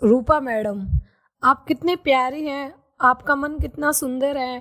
रूपा madam, आप कितनी प्यारी हैं, आपका मन कितना सुंदर है।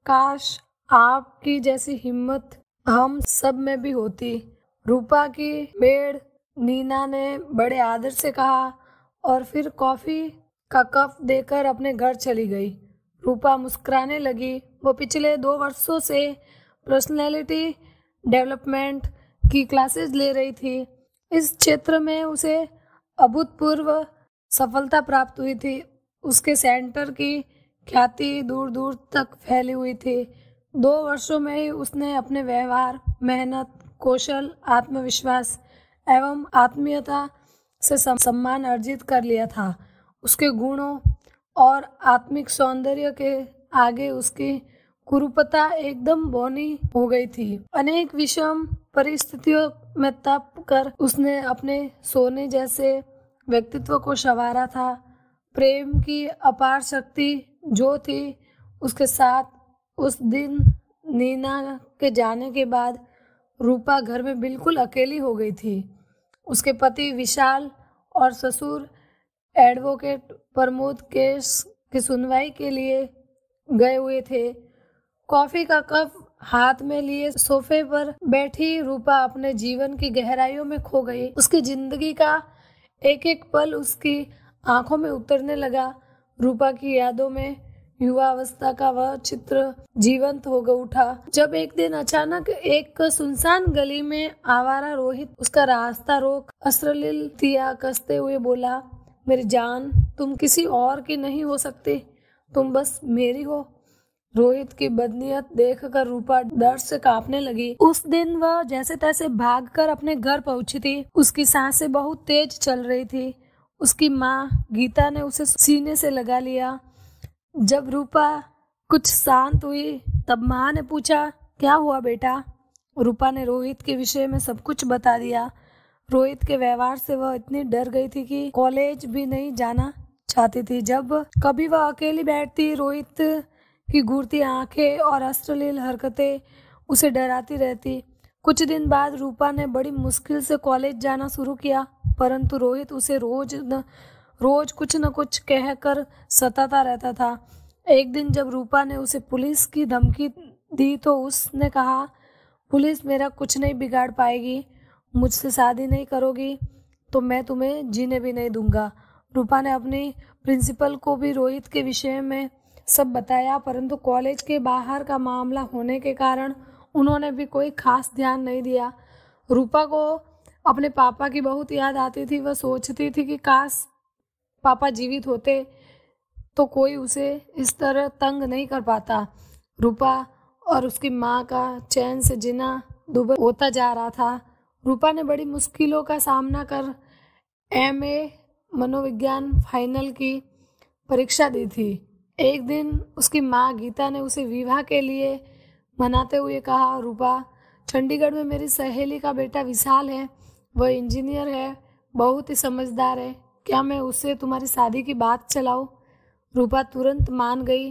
काश आपकी जैसी हिम्मत हम सब में भी होती। रूपा की मेड नीना ने बड़े आदर से कहा और फिर कॉफी का कप देकर अपने घर चली गई। रूपा मुस्कुराने लगी। वो पिछले 2 वर्षों से पर्सनैलिटी डेवलपमेंट की क्लासेस ले रही थी। इस क्षेत्र में उसे अभूतपूर्व सफलता प्राप्त हुई थी। उसके सेंटर की ख्याति दूर दूर तक फैली हुई थी। 2 वर्षों में ही उसने अपने व्यवहार, मेहनत, कौशल, आत्मविश्वास एवं आत्मीयता से सम्मान अर्जित कर लिया था। उसके गुणों और आत्मिक सौंदर्य के आगे उसकी कुरूपता एकदम बौनी हो गई थी। अनेक विषम परिस्थितियों में तप कर उसने अपने सोने जैसे व्यक्तित्व को संवारा था। प्रेम की अपार शक्ति जो थी उसके साथ, उस दिन नीना के जाने के बाद रूपा घर में बिल्कुल अकेली हो गई थी। उसके पति विशाल और ससुर एडवोकेट प्रमोद केस की सुनवाई के लिए गए हुए थे। कॉफी का कप हाथ में लिए सोफे पर बैठी रूपा अपने जीवन की गहराइयों में खो गई। उसकी जिंदगी का एक एक पल उसकी आंखों में उतरने लगा। रूपा की यादों में युवावस्था का वह चित्र जीवंत हो गया उठा जब एक दिन अचानक एक सुनसान गली में आवारा रोहित उसका रास्ता रोक अश्लीलता कसते हुए बोला, मेरी जान, तुम किसी और की नहीं हो सकती, तुम बस मेरी हो। रोहित की बदनीयत देखकर रूपा डर से कांपने लगी। उस दिन वह जैसे तैसे भागकर अपने घर पहुंची थी। उसकी सांसें बहुत तेज चल रही थी। उसकी माँ गीता ने उसे सीने से लगा लिया। जब रूपा कुछ शांत हुई तब माँ ने पूछा, क्या हुआ बेटा? रूपा ने रोहित के विषय में सब कुछ बता दिया। रोहित के व्यवहार से वह इतनी डर गई थी कि कॉलेज भी नहीं जाना चाहती थी। जब कभी वह अकेली बैठती, रोहित की घूरती आंखें और अश्लील हरकतें उसे डराती रहती। कुछ दिन बाद रूपा ने बड़ी मुश्किल से कॉलेज जाना शुरू किया, परंतु रोहित उसे रोज कुछ न कुछ कहकर सताता रहता था। एक दिन जब रूपा ने उसे पुलिस की धमकी दी तो उसने कहा, पुलिस मेरा कुछ नहीं बिगाड़ पाएगी, मुझसे शादी नहीं करोगी तो मैं तुम्हें जीने भी नहीं दूंगा। रूपा ने अपनी प्रिंसिपल को भी रोहित के विषय में सब बताया, परंतु कॉलेज के बाहर का मामला होने के कारण उन्होंने भी कोई खास ध्यान नहीं दिया। रूपा को अपने पापा की बहुत याद आती थी। वह सोचती थी कि काश पापा जीवित होते तो कोई उसे इस तरह तंग नहीं कर पाता। रूपा और उसकी माँ का चैन से जीना दुभर होता जा रहा था। रूपा ने बड़ी मुश्किलों का सामना कर एमए मनोविज्ञान फाइनल की परीक्षा दी थी। एक दिन उसकी माँ गीता ने उसे विवाह के लिए मनाते हुए कहा, रूपा, चंडीगढ़ में मेरी सहेली का बेटा विशाल है, वह इंजीनियर है, बहुत ही समझदार है, क्या मैं उससे तुम्हारी शादी की बात चलाऊं? रूपा तुरंत मान गई।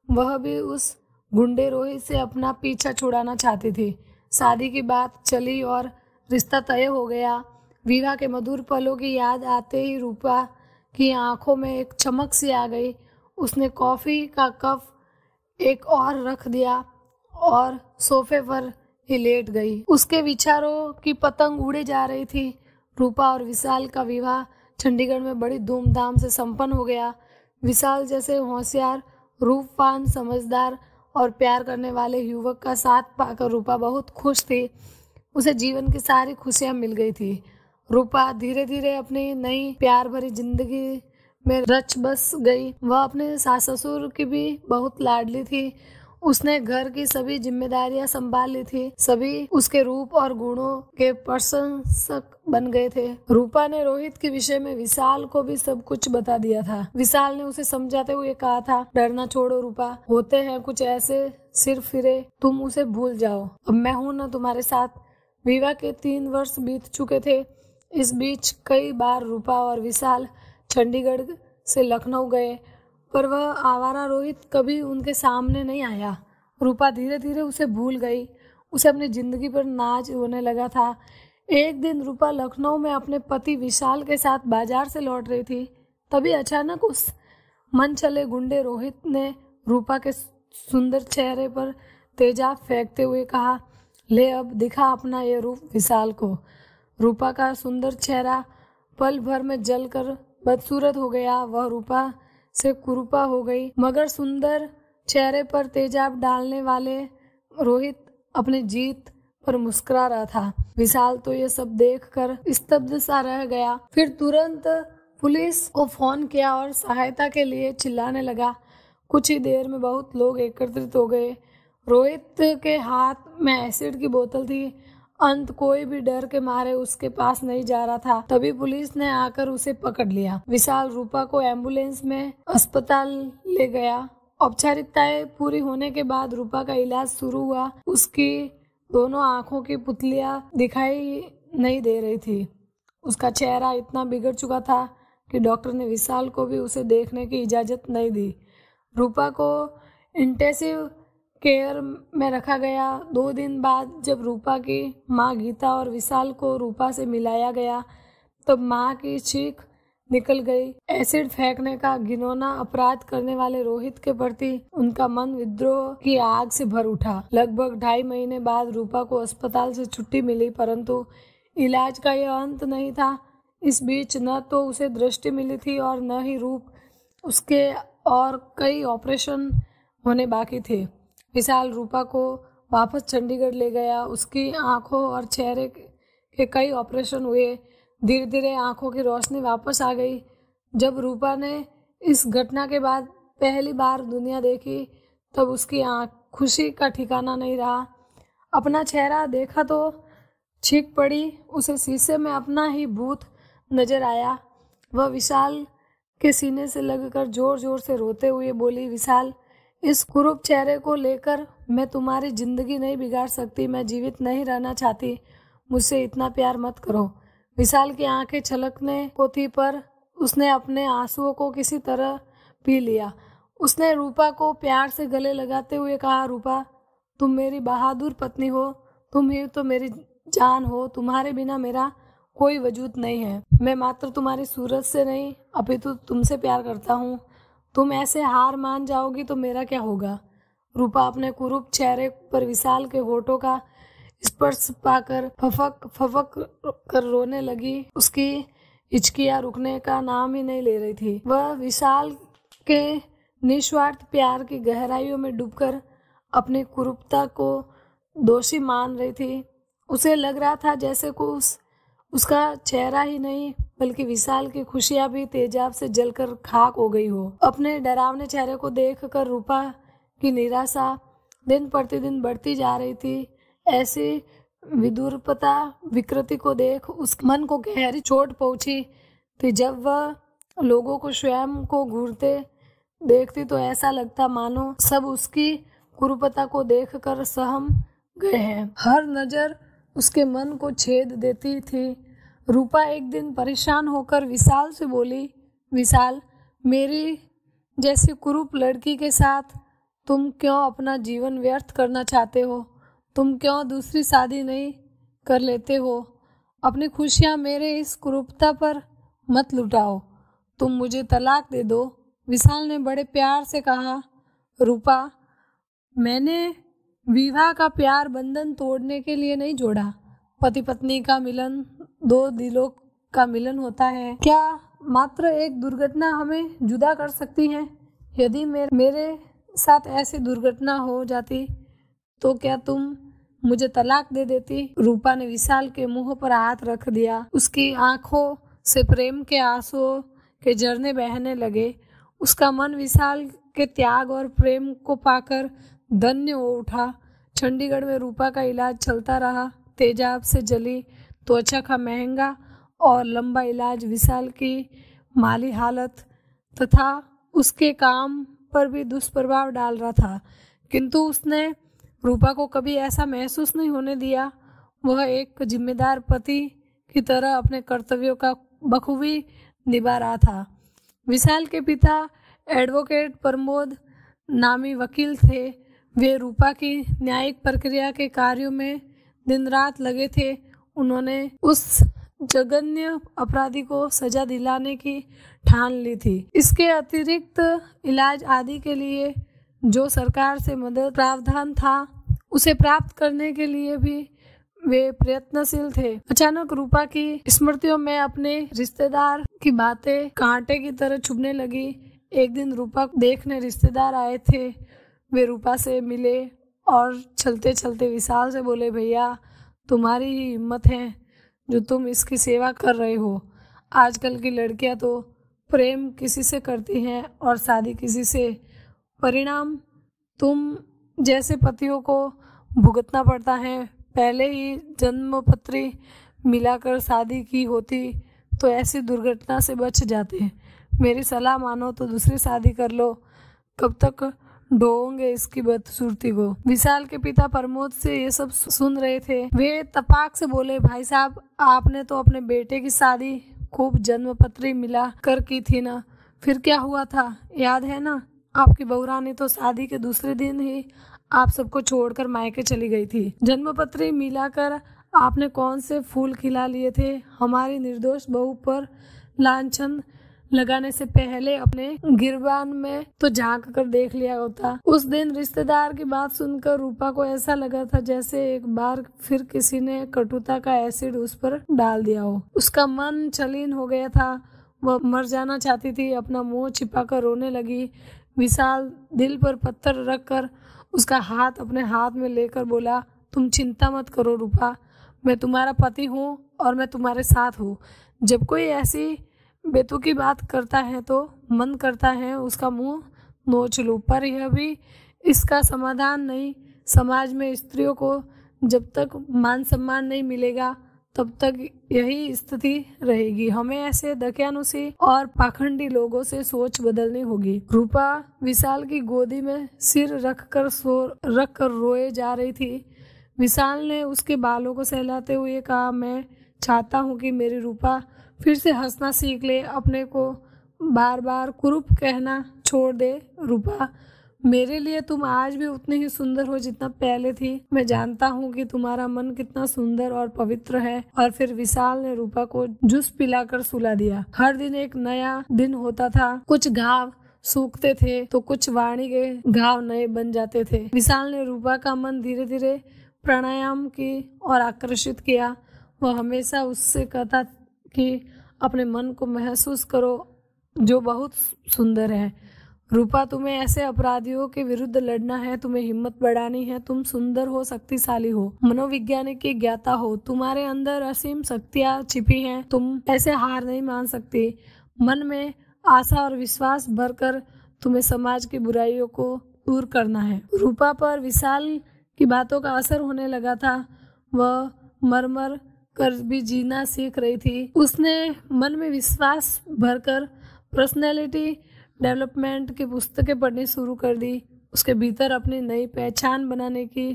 वह भी उस गुंडे रोहित से अपना पीछा छुड़ाना चाहती थी। शादी की बात चली और रिश्ता तय हो गया। विवाह के मधुर पलों की याद आते ही रूपा की आंखों में एक चमक सी आ गई। उसने कॉफी का कप एक और रख दिया और सोफे पर ही लेट गई। उसके विचारों की पतंग उड़े जा रही थी। रूपा और विशाल का विवाह चंडीगढ़ में बड़ी धूमधाम से संपन्न हो गया। विशाल जैसे होशियार, रूपवान, समझदार और प्यार करने वाले युवक का साथ पाकर रूपा बहुत खुश थी। उसे जीवन की सारी खुशियां मिल गई थी। रूपा धीरे धीरे अपनी नई प्यार भरी जिंदगी में रच बस गई। वह अपने सास ससुर की भी बहुत लाडली थी। उसने घर की सभी जिम्मेदारियां संभाल ली थी। सभी उसके रूप और गुणों के प्रशंसक बन गए थे। रूपा ने रोहित के विषय में विशाल को भी सब कुछ बता दिया था। विशाल ने उसे समझाते हुए कहा था, डरना छोड़ो रूपा, होते हैं कुछ ऐसे सिर फिरे, तुम उसे भूल जाओ, अब मैं हूं ना तुम्हारे साथ। विवाह के 3 वर्ष बीत चुके थे। इस बीच कई बार रूपा और विशाल चंडीगढ़ से लखनऊ गए, पर वह आवारा रोहित कभी उनके सामने नहीं आया। रूपा धीरे धीरे उसे भूल गई। उसे अपनी जिंदगी पर नाज होने लगा था। एक दिन रूपा लखनऊ में अपने पति विशाल के साथ बाजार से लौट रही थी। तभी अचानक उस मन चले गुंडे रोहित ने रूपा के सुंदर चेहरे पर तेजाब फेंकते हुए कहा, ले अब दिखा अपना ये रूप विशाल को। रूपा का सुंदर चेहरा पल भर में जलकर बदसूरत हो गया। वह रूपा से कुरूपा हो गई, मगर सुंदर चेहरे पर तेजाब डालने वाले रोहित अपनी जीत पर मुस्कुरा रहा था। विशाल तो ये सब देखकर स्तब्ध सा रह गया। फिर तुरंत पुलिस को फोन किया और सहायता के लिए चिल्लाने लगा। कुछ ही देर में बहुत लोग एकत्रित हो गए। रोहित के हाथ में एसिड की बोतल थी। अंत कोई भी डर के मारे उसके पास नहीं जा रहा था। तभी पुलिस ने आकर उसे पकड़ लिया। विशाल रूपा को एम्बुलेंस में अस्पताल ले गया। औपचारिकताएं पूरी होने के बाद रूपा का इलाज शुरू हुआ। उसकी दोनों आंखों की पुतलियां दिखाई नहीं दे रही थी। उसका चेहरा इतना बिगड़ चुका था कि डॉक्टर ने विशाल को भी उसे देखने की इजाजत नहीं दी। रूपा को इंटेंसिव केयर में रखा गया। 2 दिन बाद जब रूपा की माँ गीता और विशाल को रूपा से मिलाया गया तब माँ की चीख निकल गई। एसिड फेंकने का घिनौना अपराध करने वाले रोहित के प्रति उनका मन विद्रोह की आग से भर उठा। लगभग 2.5 महीने बाद रूपा को अस्पताल से छुट्टी मिली, परंतु इलाज का यह अंत नहीं था। इस बीच न तो उसे दृष्टि मिली थी और न ही रूप। उसके और कई ऑपरेशन होने बाकी थे। विशाल रूपा को वापस चंडीगढ़ ले गया। उसकी आंखों और चेहरे के कई ऑपरेशन हुए। धीरे धीरे आंखों की रोशनी वापस आ गई। जब रूपा ने इस घटना के बाद पहली बार दुनिया देखी तब उसकी आंख खुशी का ठिकाना नहीं रहा। अपना चेहरा देखा तो चीख पड़ी। उसे शीशे में अपना ही भूत नजर आया। वह विशाल के सीने से लगकर जोर जोर से रोते हुए बोली, विशाल, इस कुरूप चेहरे को लेकर मैं तुम्हारी जिंदगी नहीं बिगाड़ सकती। मैं जीवित नहीं रहना चाहती। मुझसे इतना प्यार मत करो। विशाल की आंखें छलकने को थी, पर उसने अपने आंसुओं को किसी तरह पी लिया। उसने रूपा को प्यार से गले लगाते हुए कहा, रूपा, तुम मेरी बहादुर पत्नी हो। तुम ही तो मेरी जान हो। तुम्हारे बिना मेरा कोई वजूद नहीं है। मैं मात्र तुम्हारी सूरत से नहीं अपितु तुमसे प्यार करता हूँ। तुम ऐसे हार मान जाओगी तो मेरा क्या होगा। रूपा अपने कुरूप चेहरे पर विशाल के होठों का स्पर्श पाकर फफक फफक कर रोने लगी। उसकी हिचकियां रुकने का नाम ही नहीं ले रही थी। वह विशाल के निस्वार्थ प्यार की गहराइयों में डूबकर अपनी कुरूपता को दोषी मान रही थी। उसे लग रहा था जैसे को उसका चेहरा ही नहीं बल्कि विशाल की खुशियां भी तेजाब से जलकर खाक हो गई हो। अपने डरावने चेहरे को देखकर रूपा की निराशा दिन प्रतिदिन बढ़ती जा रही थी। ऐसी विदुरपता विकृति को देख उस मन को गहरी चोट पहुंची थी। जब वह लोगों को स्वयं को घूरते देखती तो ऐसा लगता मानो सब उसकी कुरूपता को देखकर सहम गए हैं। हर नजर उसके मन को छेद देती थी। रूपा एक दिन परेशान होकर विशाल से बोली, विशाल, मेरी जैसी कुरूप लड़की के साथ तुम क्यों अपना जीवन व्यर्थ करना चाहते हो? तुम क्यों दूसरी शादी नहीं कर लेते हो? अपनी खुशियां मेरे इस कुरूपता पर मत लुटाओ। तुम मुझे तलाक दे दो। विशाल ने बड़े प्यार से कहा, रूपा, मैंने विवाह का प्यार बंधन तोड़ने के लिए नहीं जोड़ा। पति पत्नी का मिलन 2 दिलों का मिलन होता है। क्या मात्र एक दुर्घटना हमें जुदा कर सकती है? यदि मेरे साथ ऐसी दुर्घटना हो जाती तो क्या तुम मुझे तलाक दे देती? रूपा ने विशाल के मुंह पर हाथ रख दिया। उसकी आंखों से प्रेम के आंसुओं के झरने बहने लगे। उसका मन विशाल के त्याग और प्रेम को पाकर धन्य हो उठा। चंडीगढ़ में रूपा का इलाज चलता रहा। तेजाब से जली त्वचा का महंगा और लंबा इलाज विशाल की माली हालत तथा उसके काम पर भी दुष्प्रभाव डाल रहा था, किंतु उसने रूपा को कभी ऐसा महसूस नहीं होने दिया। वह एक जिम्मेदार पति की तरह अपने कर्तव्यों का बखूबी निभा रहा था। विशाल के पिता एडवोकेट प्रमोद नामी वकील थे। वे रूपा की न्यायिक प्रक्रिया के कार्यों में दिन रात लगे थे। उन्होंने उस जघन्य अपराधी को सजा दिलाने की ठान ली थी। इसके अतिरिक्त इलाज आदि के लिए जो सरकार से मदद प्रावधान था उसे प्राप्त करने के लिए भी वे प्रयत्नशील थे। अचानक रूपा की स्मृतियों में अपने रिश्तेदार की बातें कांटे की तरह चुभने लगी। एक दिन रूपा देखने रिश्तेदार आए थे। वे रूपा से मिले और चलते चलते विशाल से बोले, भैया तुम्हारी ही हिम्मत है जो तुम इसकी सेवा कर रहे हो। आजकल की लड़कियां तो प्रेम किसी से करती हैं और शादी किसी से, परिणाम तुम जैसे पतियों को भुगतना पड़ता है। पहले ही जन्मपत्री मिलाकर शादी की होती तो ऐसी दुर्घटना से बच जाते। मेरी सलाह मानो तो दूसरी शादी कर लो, कब तक ढोओगे इसकी बदसूरती को। विशाल के पिता प्रमोद से ये सब सुन रहे थे। वे तपाक से बोले, भाई साहब आपने तो अपने बेटे की शादी खूब जन्मपत्री मिला कर की थी ना, फिर क्या हुआ था याद है ना? आपकी बहुरानी तो शादी के दूसरे दिन ही आप सबको छोड़कर मायके चली गई थी। जन्मपत्री मिलाकर आपने कौन से फूल खिला लिए थे? हमारी निर्दोष बहू पर लांछन लगाने से पहले अपने गिरबान में तो झांक कर देख लिया होता। उस दिन रिश्तेदार की बात सुनकर रूपा को ऐसा लगा था जैसे एक बार फिर किसी ने कटुता का एसिड उस पर डाल दिया हो। उसका मन छलीन हो गया था। वह मर जाना चाहती थी। अपना मुंह छिपाकर रोने लगी। विशाल दिल पर पत्थर रखकर उसका हाथ अपने हाथ में लेकर बोला, तुम चिंता मत करो रूपा, मैं तुम्हारा पति हूँ और मैं तुम्हारे साथ हूँ। जब कोई ऐसी बेतुकी बात करता है तो मन करता है उसका मुंह नोच लूं, पर यह भी इसका समाधान नहीं। समाज में स्त्रियों को जब तक मान सम्मान नहीं मिलेगा तब तक यही स्थिति रहेगी। हमें ऐसे दकियानुसी और पाखंडी लोगों से सोच बदलनी होगी। रूपा विशाल की गोदी में सिर रखकर रोए जा रही थी। विशाल ने उसके बालों को सहलाते हुए कहा, मैं चाहता हूँ कि मेरी रूपा फिर से हंसना सीख ले, अपने को बार बार कुरूप कहना छोड़ दे। रूपा, मेरे लिए तुम आज भी उतनी ही सुंदर हो जितना पहले थी। मैं जानता हूँ कि तुम्हारा मन कितना सुंदर और पवित्र है। और फिर विशाल ने रूपा को जूस पिलाकर सुला दिया। हर दिन एक नया दिन होता था। कुछ घाव सूखते थे तो कुछ वाणी के घाव नए बन जाते थे। विशाल ने रूपा का मन धीरे धीरे प्राणायाम की ओर आकर्षित किया। वह हमेशा उससे कहता कि अपने मन को महसूस करो जो बहुत सुंदर है। रूपा, तुम्हें ऐसे अपराधियों के विरुद्ध लड़ना है, तुम्हें हिम्मत बढ़ानी है। तुम सुंदर हो, शक्तिशाली हो, मनोविज्ञान की ज्ञाता हो, तुम्हारे अंदर असीम शक्तियाँ छिपी हैं। तुम ऐसे हार नहीं मान सकती। मन में आशा और विश्वास भरकर तुम्हें समाज की बुराइयों को दूर करना है। रूपा पर विशाल की बातों का असर होने लगा था। वह मरमर कर भी जीना सीख रही थी। उसने मन में विश्वास भरकर पर्सनैलिटी डेवलपमेंट की पुस्तकें पढ़नी शुरू कर दी। उसके भीतर अपनी नई पहचान बनाने की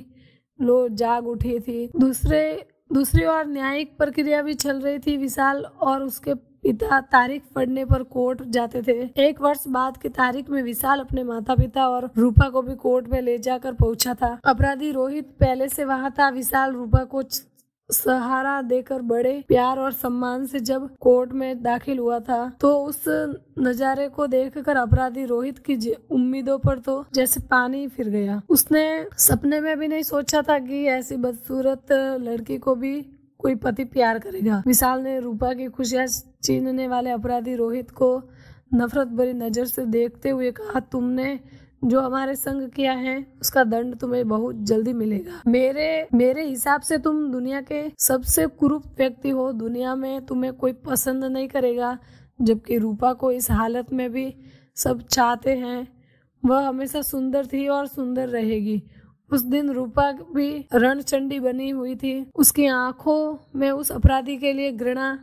लो जाग उठी थी। दूसरी ओर न्यायिक प्रक्रिया भी चल रही थी। विशाल और उसके पिता तारीख पढ़ने पर कोर्ट जाते थे। 1 वर्ष बाद की तारीख में विशाल अपने माता पिता और रूपा को भी कोर्ट में ले जाकर पहुंचा था। अपराधी रोहित पहले से वहां था। विशाल रूपा को सहारा देकर बड़े प्यार और सम्मान से जब कोर्ट में दाखिल हुआ था तो उस नजारे को देखकर अपराधी रोहित की उम्मीदों पर तो जैसे पानी फिर गया। उसने सपने में भी नहीं सोचा था कि ऐसी बदसूरत लड़की को भी कोई पति प्यार करेगा। विशाल ने रूपा की खुशियां छीनने वाले अपराधी रोहित को नफरत भरी नजर से देखते हुए कहा, तुमने जो हमारे संग किया है उसका दंड तुम्हें बहुत जल्दी मिलेगा। मेरे हिसाब से तुम दुनिया के सबसे कुरूप व्यक्ति हो। दुनिया में तुम्हें कोई पसंद नहीं करेगा, जबकि रूपा को इस हालत में भी सब चाहते हैं। वह हमेशा सुंदर थी और सुंदर रहेगी। उस दिन रूपा भी रणचंडी बनी हुई थी। उसकी आंखों में उस अपराधी के लिए घृणा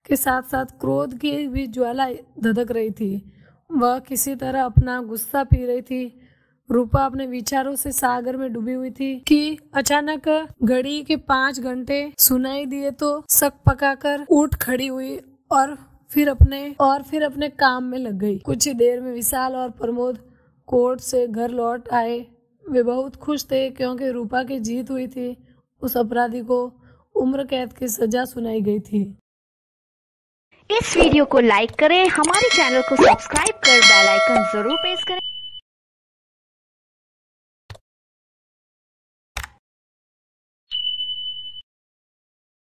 के साथ साथ क्रोध की भी ज्वाला धधक रही थी। वह किसी तरह अपना गुस्सा पी रही थी। रूपा अपने विचारों से सागर में डूबी हुई थी कि अचानक घड़ी के 5 घंटे सुनाई दिए तो सक पकाकर उठ खड़ी हुई और फिर अपने काम में लग गई। कुछ ही देर में विशाल और प्रमोद कोर्ट से घर लौट आए। वे बहुत खुश थे क्योंकि रूपा की जीत हुई थी। उस अपराधी को उम्र कैद की सजा सुनाई गई थी। इस वीडियो को लाइक करें, हमारे चैनल को सब्सक्राइब कर बेल आइकन जरूर प्रेस करें।